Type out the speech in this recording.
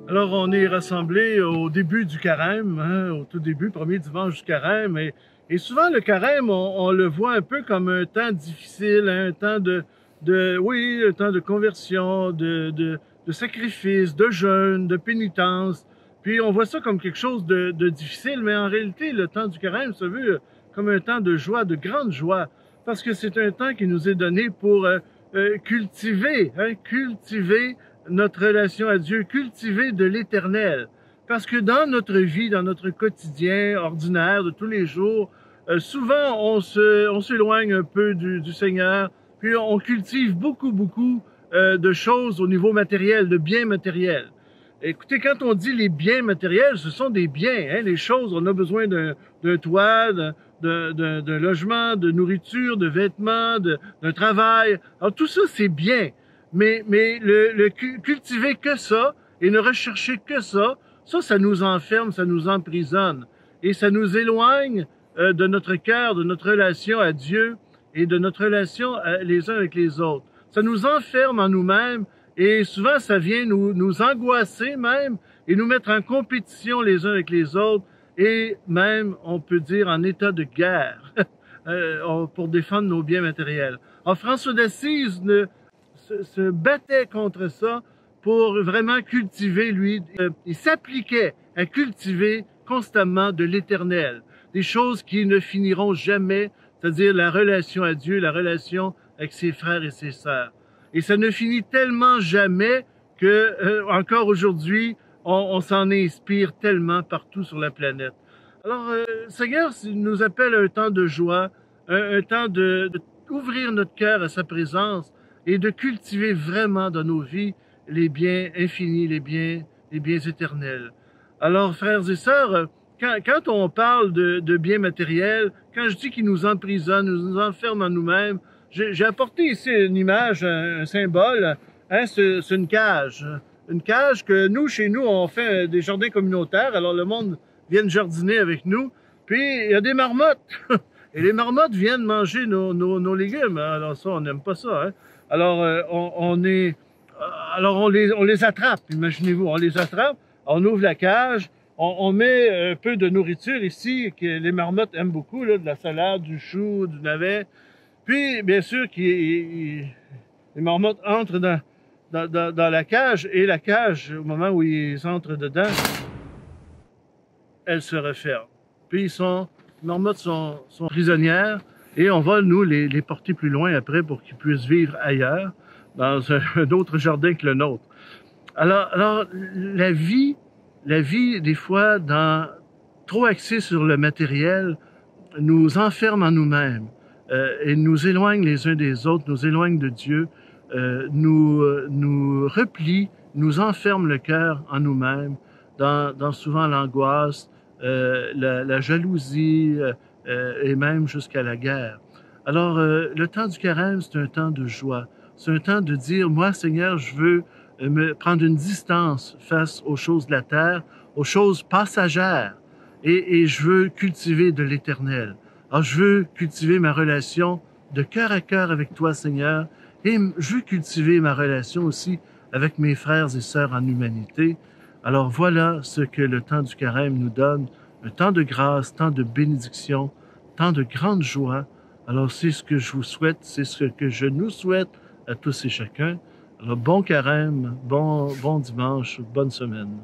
Alors, on est rassemblés au début du carême, hein, au tout début, premier dimanche du carême. Et souvent, le carême, on le voit un peu comme un temps difficile, hein, un temps oui, un temps de conversion, de sacrifice, de jeûne, de pénitence. Puis, on voit ça comme quelque chose de difficile, mais en réalité, le temps du carême se veut comme un temps de joie, de grande joie, parce que c'est un temps qui nous est donné pour cultiver notre relation à Dieu, cultiver de l'éternel. Parce que dans notre vie, dans notre quotidien ordinaire de tous les jours, souvent on s'éloigne un peu du Seigneur, puis on cultive beaucoup de choses au niveau matériel, de biens matériels. Écoutez, quand on dit les biens matériels, ce sont des biens, hein, les choses. On a besoin d'un toit, d'un logement, de nourriture, de vêtements, d'un travail. Alors tout ça, c'est bien. Mais cultiver que ça et ne rechercher que ça nous enferme, ça nous emprisonne. Et ça nous éloigne de notre cœur, de notre relation à Dieu et de notre relation les uns avec les autres. Ça nous enferme en nous-mêmes et souvent ça vient nous angoisser même et nous mettre en compétition les uns avec les autres et même, on peut dire, en état de guerre pour défendre nos biens matériels. Alors François d'Assise se battait contre ça pour vraiment cultiver, lui, il s'appliquait à cultiver constamment de l'éternel, des choses qui ne finiront jamais, c'est-à-dire la relation à Dieu, la relation avec ses frères et ses sœurs. Et ça ne finit tellement jamais que, encore aujourd'hui, on s'en inspire tellement partout sur la planète. Alors, le Seigneur nous appelle à un temps de joie, un temps d'ouvrir notre cœur à sa présence et de cultiver vraiment dans nos vies les biens infinis, les biens éternels. Alors, frères et sœurs, quand on parle de biens matériels, quand je dis qu'ils nous emprisonnent, nous enferment en nous-mêmes, j'ai apporté ici une image, un symbole, hein, c'est une cage. Une cage que nous, chez nous, on fait des jardins communautaires, alors le monde vient jardiner avec nous, puis il y a des marmottes. Et les marmottes viennent manger nos légumes. Alors ça, on n'aime pas ça, hein. Alors, on les attrape, imaginez-vous, on les attrape, on ouvre la cage, on met un peu de nourriture ici, que les marmottes aiment beaucoup, là, de la salade, du chou, du navet. Puis, bien sûr, les marmottes entrent dans la cage, et la cage, au moment où ils entrent dedans, elle se referme. Puis, les marmottes sont prisonnières, et on va, nous, les porter plus loin après pour qu'ils puissent vivre ailleurs, dans un autre jardin que le nôtre. Alors la vie, des fois, trop axée sur le matériel, nous enferme en nous-mêmes et nous éloigne les uns des autres, nous éloigne de Dieu, nous replie, nous enferme le cœur en nous-mêmes, dans souvent l'angoisse, la jalousie et même jusqu'à la guerre. Alors, le temps du carême, c'est un temps de joie. C'est un temps de dire, moi, Seigneur, je veux me prendre une distance face aux choses de la terre, aux choses passagères, et je veux cultiver de l'éternel. Alors, je veux cultiver ma relation de cœur à cœur avec toi, Seigneur, et je veux cultiver ma relation aussi avec mes frères et sœurs en humanité. Alors, voilà ce que le temps du carême nous donne, un temps de grâce, temps de bénédiction, temps de grande joie. Alors, c'est ce que je vous souhaite, c'est ce que je nous souhaite à tous et chacun. Alors, bon carême, bon dimanche, bonne semaine.